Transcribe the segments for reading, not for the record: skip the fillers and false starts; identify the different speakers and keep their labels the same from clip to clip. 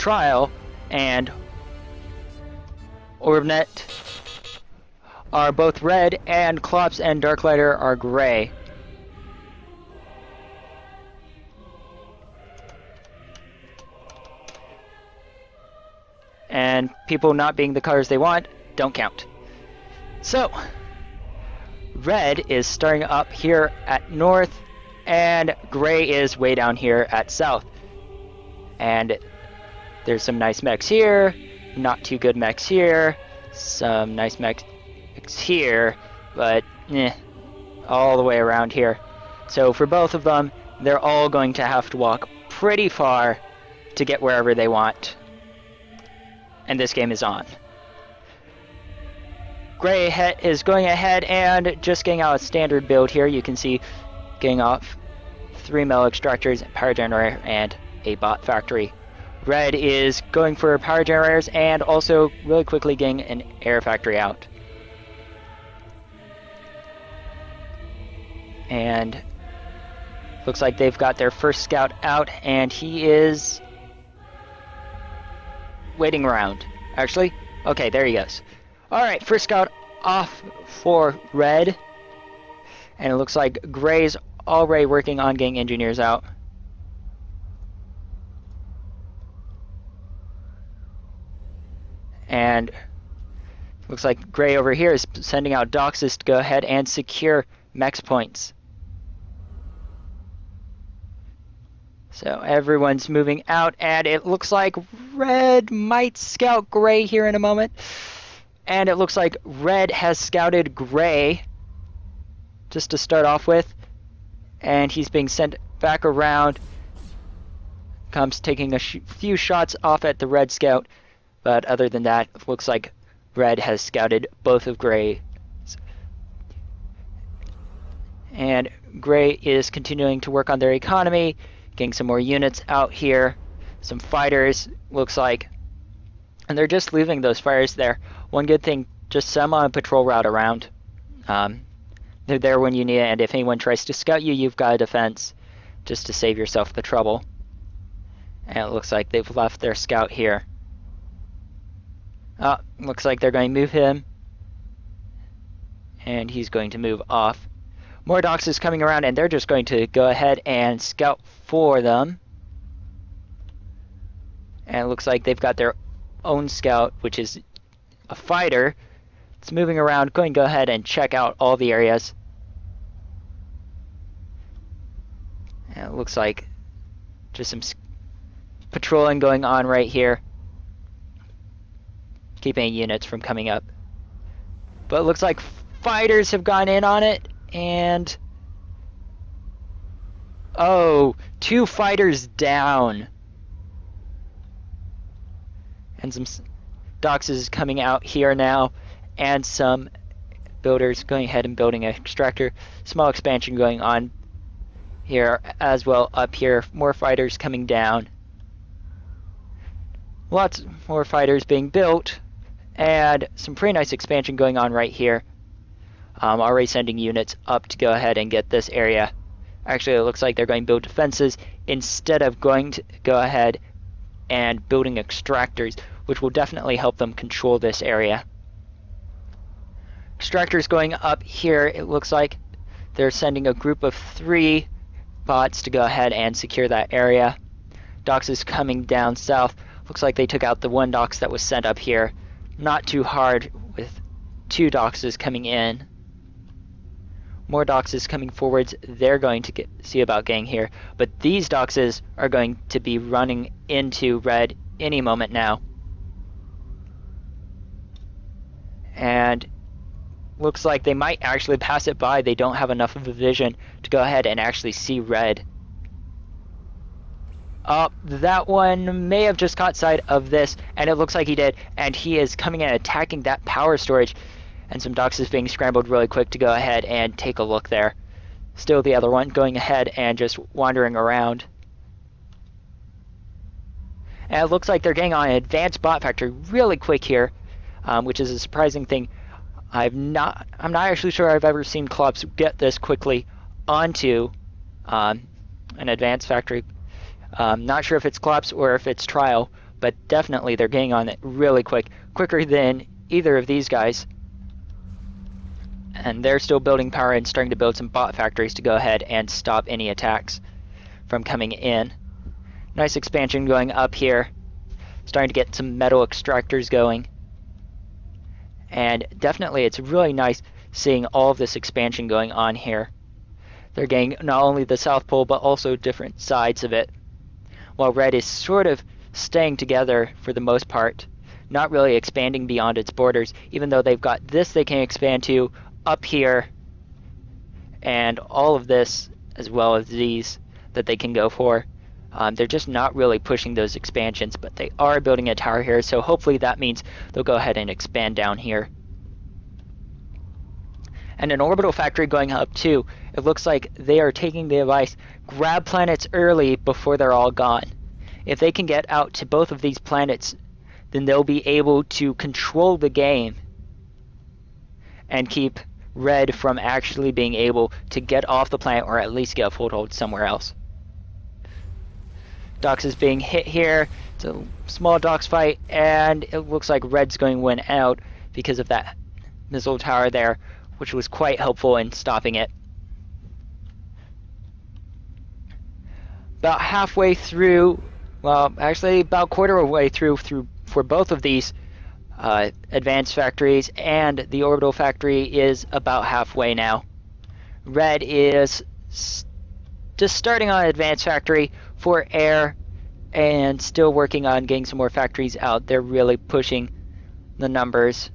Speaker 1: Trialq and OrbNet are both red, and Clopse and Darklighter are gray. And people not being the colors they want don't count. So, red is starting up here at north, and gray is way down here at south. And there's some nice mechs here, not too good mechs here, some nice mechs here, but all the way around here. So for both of them, they're all going to have to walk pretty far to get wherever they want. And this game is on. Gray is going ahead and just getting out a standard build here. You can see getting off 3 metal extractors, a power generator, and a bot factory. Red is going for power generators and also really quickly getting an air factory out. And looks like they've got their first scout out, and he is waiting around. Actually, okay, there he goes. Alright, first scout off for red. And it looks like gray's already working on getting engineers out. And looks like gray over here is sending out doxes to go ahead and secure max points. So everyone's moving out, and it looks like red might scout gray here in a moment. And it looks like red has scouted gray just to start off with. And he's being sent back around. Comes taking a few shots off at the red scout. But other than that, it looks like red has scouted both of gray. And gray is continuing to work on their economy, getting some more units out here, some fighters, looks like. And they're just leaving those fighters there. One good thing, just some on a patrol route around. They're there when you need it, and if anyone tries to scout you, you've got a defense just to save yourself the trouble. And it looks like they've left their scout here. Looks like they're going to move him. And he's going to move off. More doxes coming around, and they're just going to go ahead and scout for them. And it looks like they've got their own scout, which is a fighter. It's moving around, going to go ahead and check out all the areas. And it looks like just some patrolling going on right here, keeping units from coming up. But it looks like fighters have gone in on it, and oh, 2 fighters down. And some doxes coming out here now, and some builders going ahead and building an extractor. Small expansion going on here as well. Up here, more fighters coming down. Lots more fighters being built, and some pretty nice expansion going on right here. Already sending units up to go ahead and get this area. Actually, it looks like they're going to build defenses instead of going to go ahead and building extractors, which will definitely help them control this area. Extractors going up here, it looks like they're sending a group of 3 bots to go ahead and secure that area. Doxes coming down south. Looks like they took out the 1 dox that was sent up here. Not too hard with 2 doxes coming in. More doxes coming forwards. They're going to see about getting here. But these doxes are going to be running into red any moment now. And looks like they might actually pass it by. They don't have enough of a vision to go ahead and actually see red. That one may have just caught sight of this, and it looks like he did, and he is coming and attacking that power storage, and some doxes being scrambled really quick to go ahead and take a look there. Still the other one going ahead and just wandering around. And it looks like they're getting on an advanced bot factory really quick here, which is a surprising thing. I'm not actually sure I've ever seen Clopse get this quickly onto an advanced factory. Not sure if it's Clopse or if it's Trialq, but definitely they're getting on it really quick, quicker than either of these guys. And they're still building power and starting to build some bot factories to go ahead and stop any attacks from coming in. Nice expansion going up here. Starting to get some metal extractors going. And definitely it's really nice seeing all of this expansion going on here. They're getting not only the South Pole, but also different sides of it. While Red is sort of staying together for the most part, not really expanding beyond its borders, even though they've got this they can expand to up here, and all of this, as well as these that they can go for. They're just not really pushing those expansions, but they are building a tower here, so hopefully that means they'll go ahead and expand down here. And an orbital factory going up too. It looks like they are taking the advice, grab planets early before they're all gone. If they can get out to both of these planets, then they'll be able to control the game and keep Red from actually being able to get off the planet, or at least get a foothold somewhere else. Dox is being hit here. It's a small Dox fight, and it looks like Red's going to win out because of that missile tower there, which was quite helpful in stopping it. About halfway through, well, actually about quarter of the way through for both of these advanced factories, and the orbital factory is about halfway now. Red is just starting on advanced factory for air and still working on getting some more factories out. They're really pushing the numbers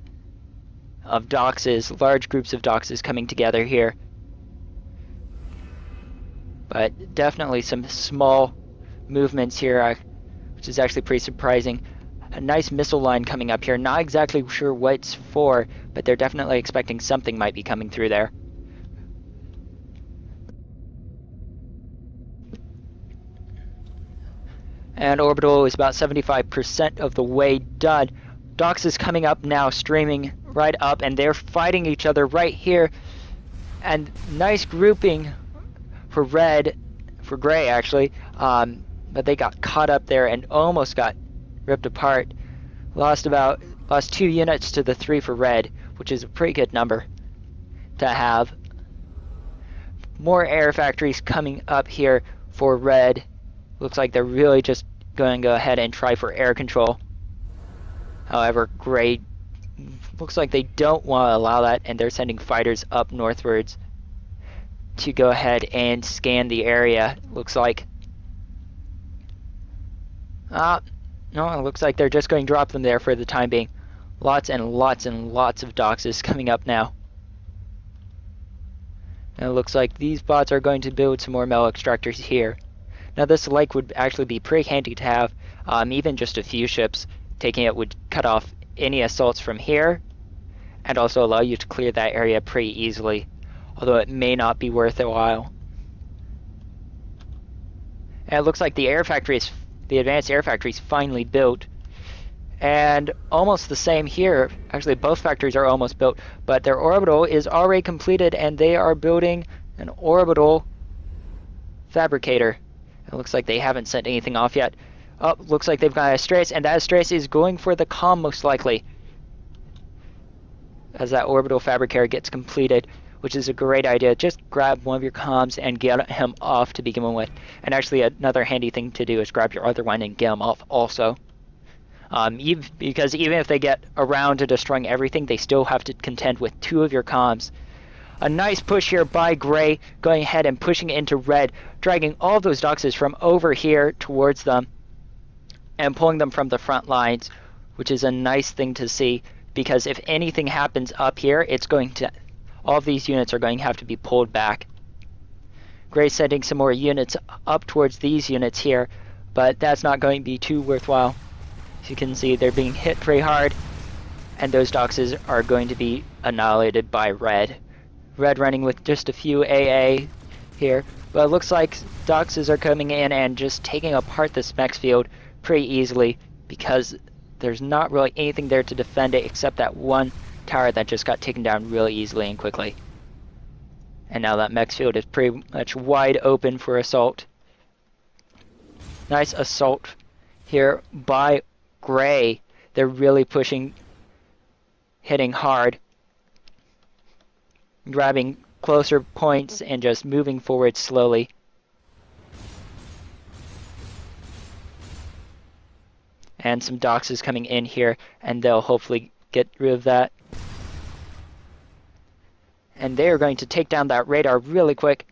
Speaker 1: of doxes, large groups of doxes coming together here. But definitely some small movements here, which is actually pretty surprising. A nice missile line coming up here. Not exactly sure what it's for, but they're definitely expecting something might be coming through there. And orbital is about 75% of the way done. Dox is coming up now, streaming right up, and they're fighting each other right here. And nice grouping for Red, for Gray actually, but they got caught up there and almost got ripped apart. Lost 2 units to the 3 for Red, which is a pretty good number to have. More air factories coming up here for Red. Looks like they're really just going to go ahead and try for air control. However, Gray looks like they don't want to allow that, and they're sending fighters up northwards to go ahead and scan the area, looks like. No, it looks like they're just going to drop them there for the time being. Lots and lots and lots of doxes coming up now. And it looks like these bots are going to build some more metal extractors here. Now this lake would actually be pretty handy to have. Even just a few ships taking it would cut off any assaults from here, and also allow you to clear that area pretty easily, although it may not be worth a while. And it looks like the advanced air factory is finally built, and almost the same here. Actually, both factories are almost built, but their orbital is already completed, and they are building an orbital fabricator. It looks like they haven't sent anything off yet. Oh, looks like they've got a Strace, and that Strace is going for the comm most likely, as that orbital fabricator gets completed, which is a great idea. Just grab one of your comms and get him off to begin with. And actually another handy thing to do is grab your other one and get him off also. Because even if they get around to destroying everything, they still have to contend with 2 of your comms. A nice push here by Gray, going ahead and pushing into Red, dragging all those doxes from over here towards them and pulling them from the front lines, which is a nice thing to see, because if anything happens up here, all of these units are going to have to be pulled back. Gray's sending some more units up towards these units here, but that's not going to be too worthwhile. As you can see, they're being hit pretty hard, and those doxes are going to be annihilated by Red. Red running with just a few AA here, but it looks like doxes are coming in and just taking apart this mech field pretty easily, because there's not really anything there to defend it except that one tower that just got taken down really easily and quickly. And now that mech field is pretty much wide open for assault. Nice assault here by Gray, they're really pushing, hitting hard, grabbing closer points and just moving forward slowly. And some doxes coming in here, and they'll hopefully get rid of that. And they are going to take down that radar really quick.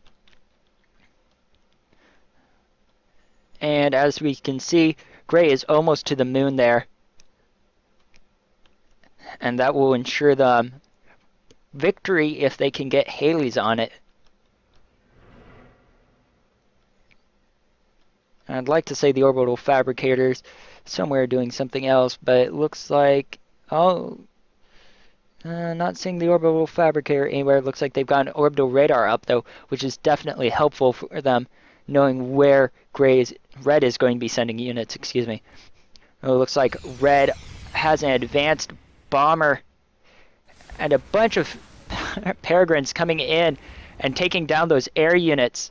Speaker 1: And as we can see, Gray is almost to the moon there. And that will ensure them victory if they can get Halley's on it. I'd like to say the orbital fabricators somewhere doing something else, but it looks like, not seeing the orbital fabricator anywhere. It looks like they've got an orbital radar up though, which is definitely helpful for them, knowing where Red is going to be sending units. Excuse me. It looks like Red has an advanced bomber and a bunch of peregrines coming in and taking down those air units.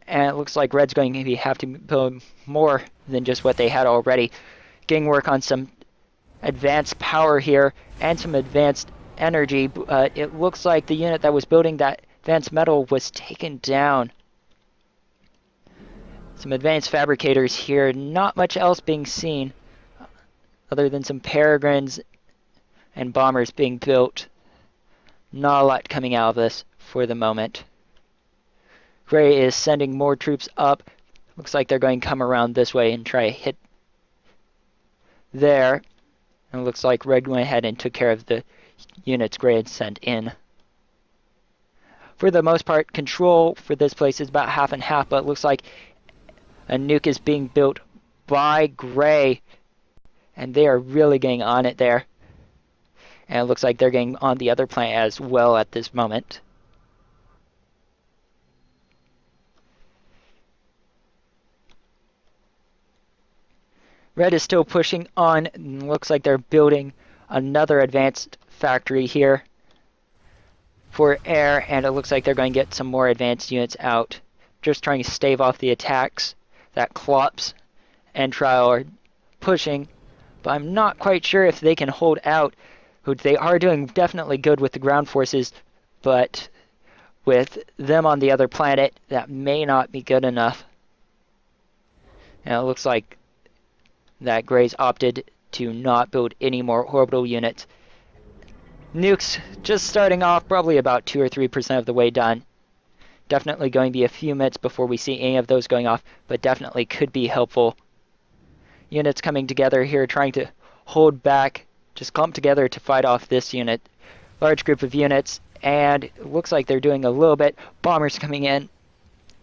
Speaker 1: And it looks like Red's going to have to build more than just what they had already. Getting work on some advanced power here and some advanced energy. But it looks like the unit that was building that advanced metal was taken down. Some advanced fabricators here. Not much else being seen other than some peregrines and bombers being built. Not a lot coming out of this for the moment. Gray is sending more troops up. Looks like they're going to come around this way and try to hit there. And it looks like Red went ahead and took care of the units Gray had sent in. For the most part, control for this place is about half and half, but it looks like a nuke is being built by Gray. And they are really getting on it there. And it looks like they're getting on the other planet as well at this moment. Red is still pushing on. Looks like they're building another advanced factory here for air, and it looks like they're going to get some more advanced units out. Just trying to stave off the attacks that Clopse and Trialq are pushing, but I'm not quite sure if they can hold out. They are doing definitely good with the ground forces, but with them on the other planet, that may not be good enough. And it looks like that Gray's opted to not build any more orbital units. Nukes just starting off, probably about 2 or 3% of the way done. Definitely going to be a few minutes before we see any of those going off, but definitely could be helpful. Units coming together here, trying to hold back, just clump together to fight off this unit. Large group of units, and it looks like they're doing a little bit. Bombers coming in,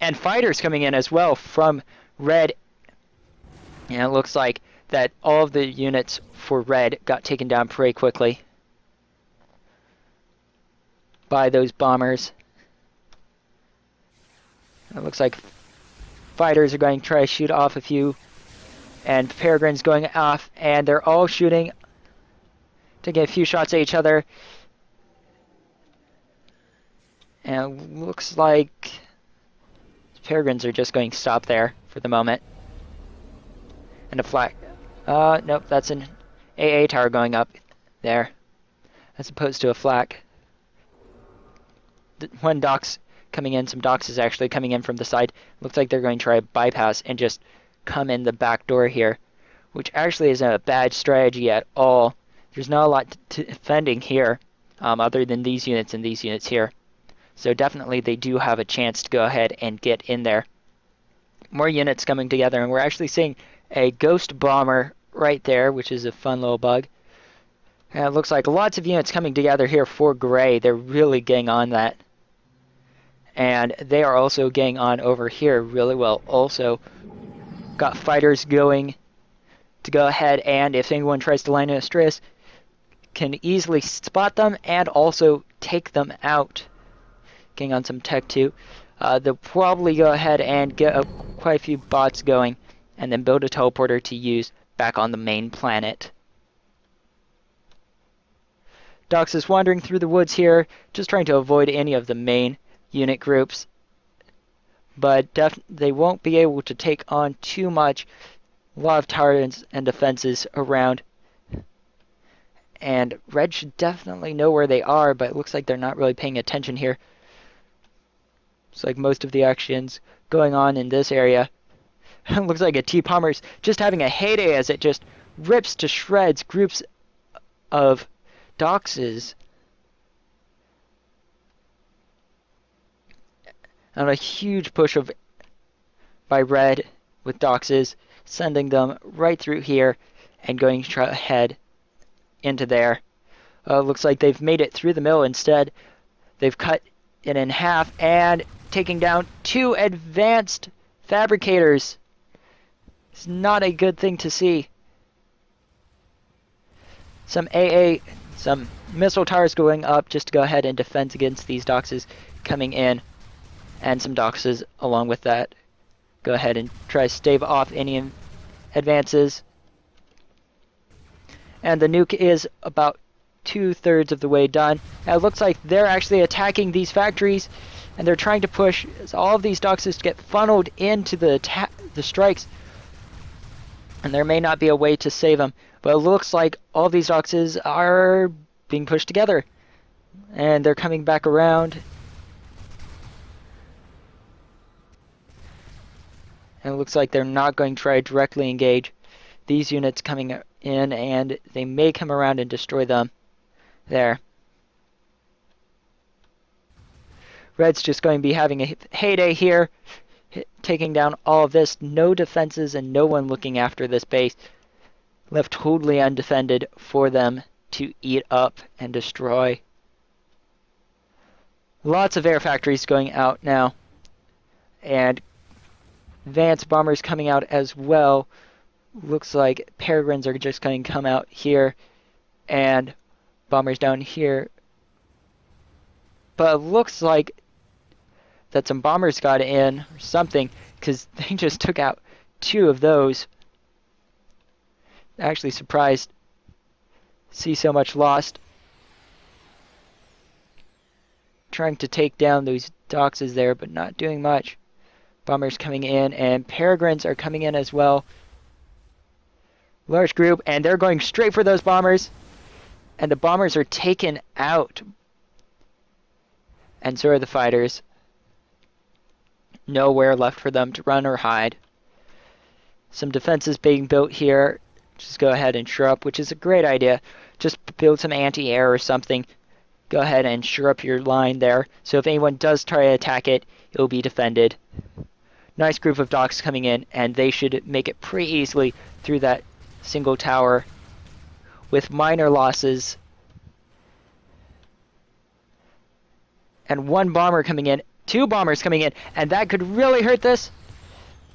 Speaker 1: and fighters coming in as well from Red. And it looks like that all of the units for Red got taken down pretty quickly by those bombers. It looks like fighters are going to try to shoot off a few, and peregrines going off, and they're all shooting, taking a few shots at each other. And it looks like peregrines are just going to stop there for the moment. And a flag. Nope, that's an AA tower going up there, as opposed to a flak. One dox coming in, some doxes actually coming in from the side. Looks like they're going to try to bypass and just come in the back door here, which actually isn't a bad strategy at all. There's not a lot defending here, other than these units and these units here. So definitely they do have a chance to go ahead and get in there. More units coming together, and we're actually seeing a ghost bomber right there, which is a fun little bug. And it looks like lots of units coming together here for Gray. They're really getting on that. And they are also getting on over here really well. Also got fighters going to go ahead, and if anyone tries to land in a stress, can easily spot them and also take them out. Getting on some tech too. They'll probably go ahead and get quite a few bots going, and then build a teleporter to use back on the main planet. Dox is wandering through the woods here, just trying to avoid any of the main unit groups. But they won't be able to take on too much A lot of towers and defenses around. And Red should definitely know where they are, but it looks like they're not really paying attention here. It's like most of the actions going on in this area. It looks like a T-Bomber's just having a heyday as it just rips to shreds groups of Doxes. And a huge push by Red with Doxes, sending them right through here and going to try ahead into there. Looks like they've made it through the middle instead. They've cut it in half and taking down 2 advanced fabricators. It's not a good thing to see. Some missile towers going up just to go ahead and defend against these Doxes coming in. And some Doxes along with that. Go ahead and try to stave off any advances. And the nuke is about 2/3 of the way done. And it looks like they're actually attacking these factories, and they're trying to push all of these Doxes to get funneled into the strikes. And there may not be a way to save them, but it looks like all of these Doxes are being pushed together, and they're coming back around. And it looks like they're not going to try to directly engage these units coming in, and they may come around and destroy them. There. Red's just going to be having a heyday here, taking down all of this. No defenses and no one looking after this base. Left totally undefended for them to eat up and destroy. Lots of air factories going out now. And advanced bombers coming out as well. Looks like Peregrines are just going to come out here, and bombers down here. But it looks like that some bombers got in or something, because they just took out 2 of those. Actually surprised to see so much lost. Trying to take down those Doxes there, but not doing much. Bombers coming in, and Peregrines are coming in as well. Large group, and they're going straight for those bombers. And the bombers are taken out. And so are the fighters. Nowhere left for them to run or hide. Some defenses being built here. Just go ahead and shore up, which is a great idea. Just build some anti-air or something. Go ahead and shore up your line there. So if anyone does try to attack it, it will be defended. Nice group of Dox coming in, and they should make it pretty easily through that single tower with minor losses. And 1 bomber coming in, 2 bombers coming in, and that could really hurt this.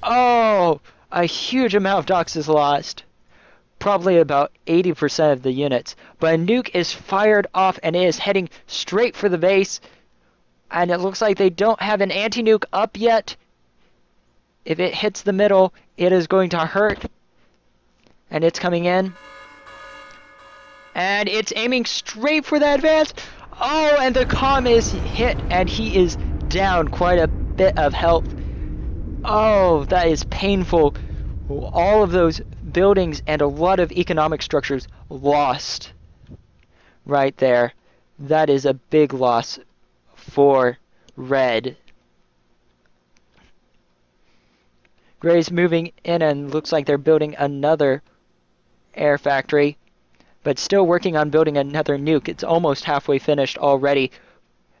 Speaker 1: Oh, a huge amount of Dox is lost. Probably about 80% of the units. But a nuke is fired off and it is heading straight for the base. And it looks like they don't have an anti-nuke up yet. If it hits the middle, it is going to hurt. And it's coming in. And it's aiming straight for the advance. Oh, and the comm is hit, and he is down quite a bit of health. Oh, that is painful. All of those buildings and a lot of economic structures lost right there. That is a big loss for Red. Gray's moving in and looks like they're building another air factory, but still working on building another nuke. It's almost halfway finished already,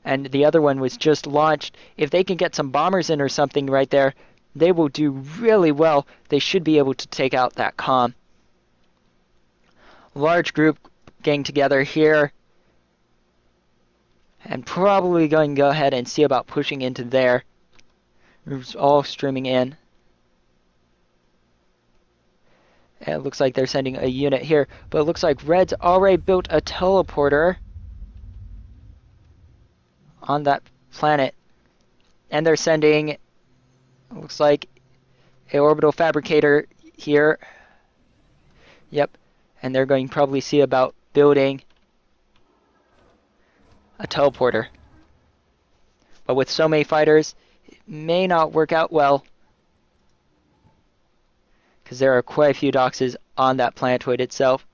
Speaker 1: and the other one was just launched. If they can get some bombers in or something right there, they will do really well. They should be able to take out that comm. Large group getting together here, and probably going to go ahead and see about pushing into there. It's all streaming in. And it looks like they're sending a unit here, but it looks like Red's already built a teleporter on that planet. And they're sending, looks like, an orbital fabricator here. Yep. And they're going to probably see about building a teleporter. But with so many fighters, it may not work out well, because there are quite a few doxes on that planetoid itself.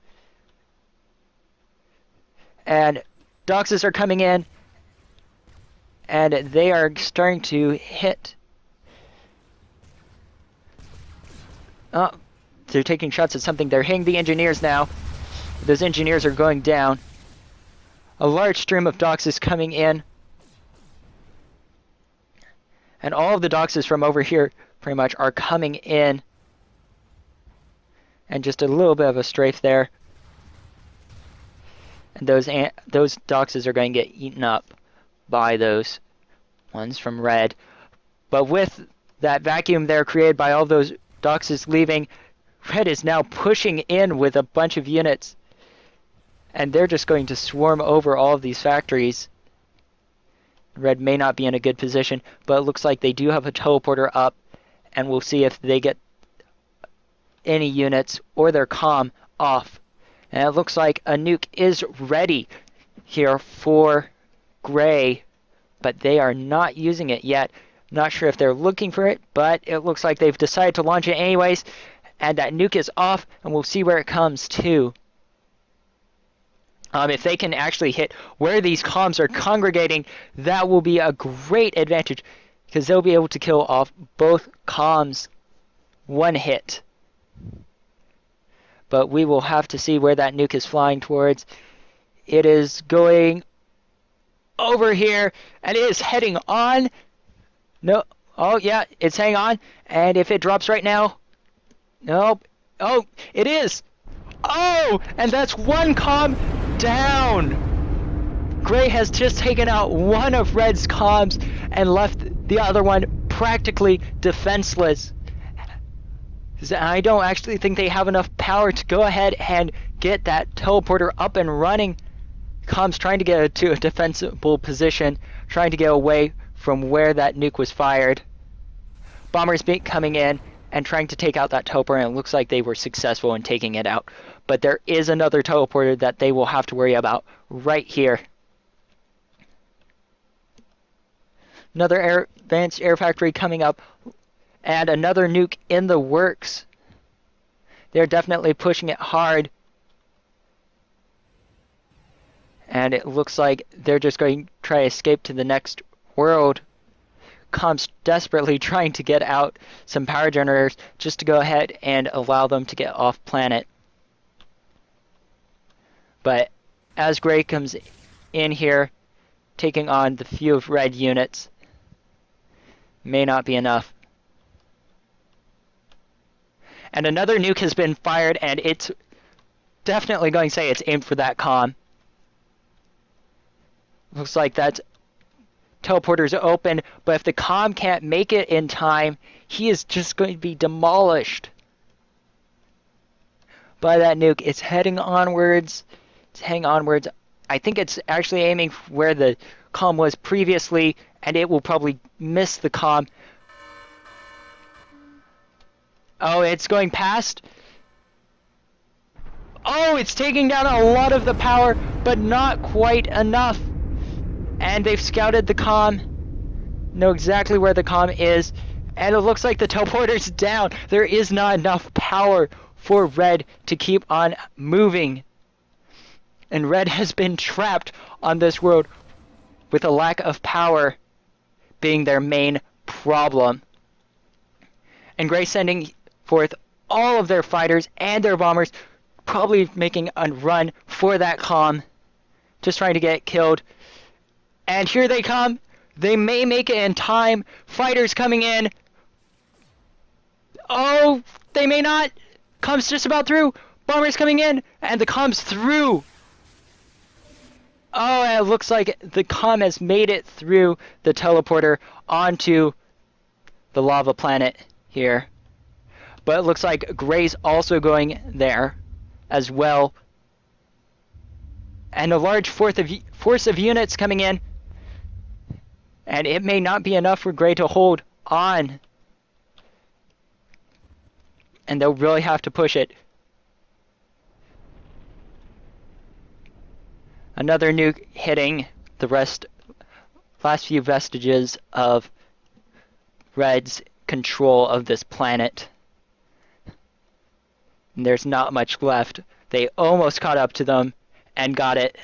Speaker 1: And doxes are coming in, and they are starting to hit. Oh, they're taking shots at something. They're hitting the engineers now. Those engineers are going down. A large stream of doxes coming in. And all of the doxes from over here pretty much are coming in. And just a little bit of a strafe there. And those doxes are going to get eaten up by those ones from red. But with that vacuum there created by all those doxes leaving, red is now pushing in with a bunch of units. And they're just going to swarm over all of these factories. Red may not be in a good position, but it looks like they do have a teleporter up, and we'll see if they get any units or their comm off. And it looks like a nuke is ready here for Gray, but they are not using it yet. Not sure if they're looking for it, but it looks like they've decided to launch it anyways, and that nuke is off, and we'll see where it comes to. If they can actually hit where these comms are congregating, that will be a great advantage, because they'll be able to kill off both comms one hit. But we will have to see where that nuke is flying towards. It is going over here, and it is heading on. No, oh yeah, it's heading on, and if it drops right now, nope. Oh, it is. Oh, and that's one comm down. Gray has just taken out one of Red's comms and left the other one practically defenseless. I don't actually think they have enough power to go ahead and get that teleporter up and running. Comm's trying to get to a defensible position, trying to get away from where that nuke was fired. Bombers coming in and trying to take out that teleporter, and it looks like they were successful in taking it out. But there is another teleporter that they will have to worry about right here. Another advanced air factory coming up, and another nuke in the works. They're definitely pushing it hard. And it looks like they're just going to try to escape to the next world. Comm's desperately trying to get out some power generators just to go ahead and allow them to get off planet. But as Gray comes in here, taking on the few of Red units, may not be enough. And another nuke has been fired, and it's definitely going to say it's aimed for that comm. Looks like that teleporter's open, but if the comm can't make it in time, he is just going to be demolished by that nuke. It's heading onwards. It's heading onwards. I think it's actually aiming where the comm was previously, and it will probably miss the comm. Oh, it's going past. Oh, it's taking down a lot of the power, but not quite enough. And they've scouted the comm, know exactly where the comm is, and it looks like the teleporter's down. There is not enough power for Red to keep on moving. And Red has been trapped on this world with a lack of power being their main problem. And Gray sending forth all of their fighters and their bombers, probably making a run for that comm, just trying to get it killed. And here they come. They may make it in time. Fighters coming in. Oh, they may not. Comm's just about through. Bombers coming in, and the comm's through. Oh, and it looks like the comm has made it through the teleporter onto the lava planet here. But it looks like Gray's also going there as well. And a large force of units coming in. And it may not be enough for Gray to hold on. And they'll really have to push it. Another nuke hitting the last few vestiges of Red's control of this planet. And there's not much left. They almost caught up to them and got it,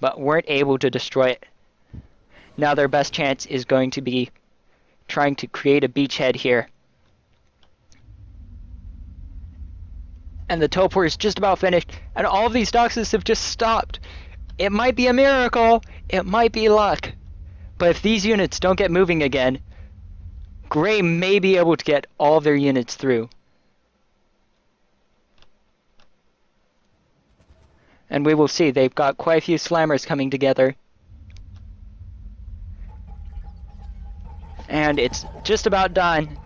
Speaker 1: but weren't able to destroy it. Now their best chance is going to be trying to create a beachhead here. And the teleport is just about finished, and all of these doxes have just stopped. It might be a miracle, it might be luck, but if these units don't get moving again, Gray may be able to get all of their units through. And we will see, they've got quite a few slammers coming together. And it's just about done.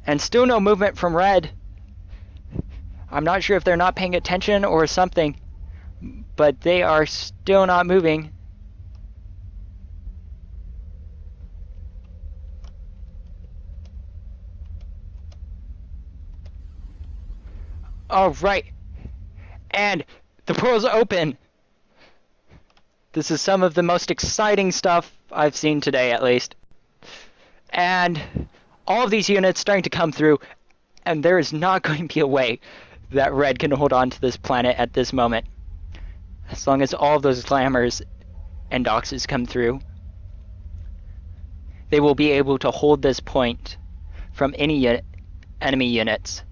Speaker 1: And still no movement from Red. I'm not sure if they're not paying attention or something, but they are still not moving. All right. And the portal's open. This is some of the most exciting stuff I've seen today, at least. And all of these units starting to come through, and there is not going to be a way that Red can hold on to this planet at this moment. As long as all of those slammers and doxes come through, they will be able to hold this point from any enemy units.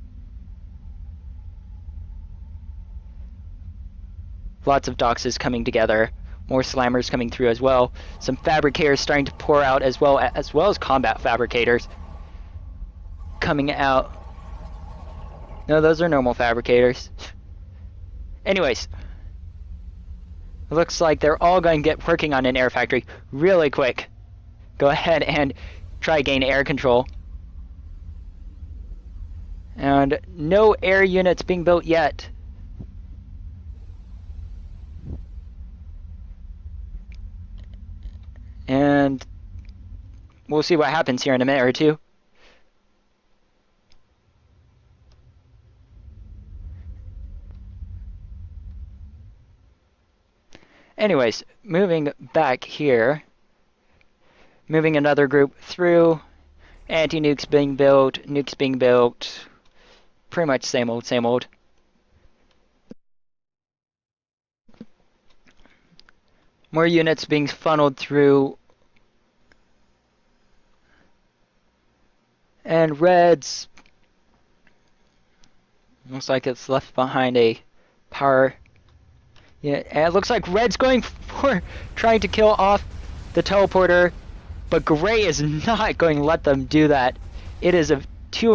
Speaker 1: Lots of doxes coming together, more slammers coming through as well. Some fabricators starting to pour out as well as combat fabricators coming out. No, those are normal fabricators. Anyways, it looks like they're all going to get working on an air factory really quick. Go ahead and try gain air control. And no air units being built yet. And we'll see what happens here in a minute or two. Anyways, moving back here. Moving another group through. Anti-nukes being built, nukes being built. Pretty much same old, same old. More units being funneled through. And Red's looks like it's left behind a power. Yeah, and it looks like Red's going for trying to kill off the teleporter, but Gray is not going to let them do that. It is of too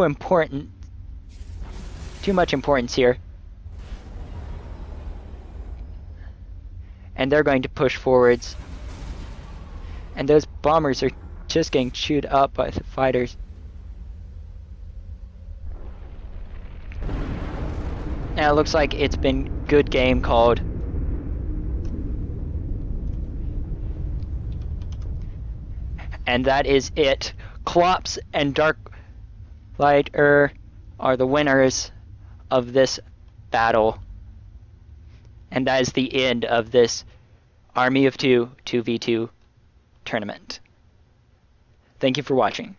Speaker 1: much importance here. And they're going to push forwards. And those bombers are just getting chewed up by the fighters. Now it looks like it's been good game called. And that is it. Clopse and Darklighter are the winners of this battle. And that is the end of this Army of 2 2v2 tournament. Thank you for watching.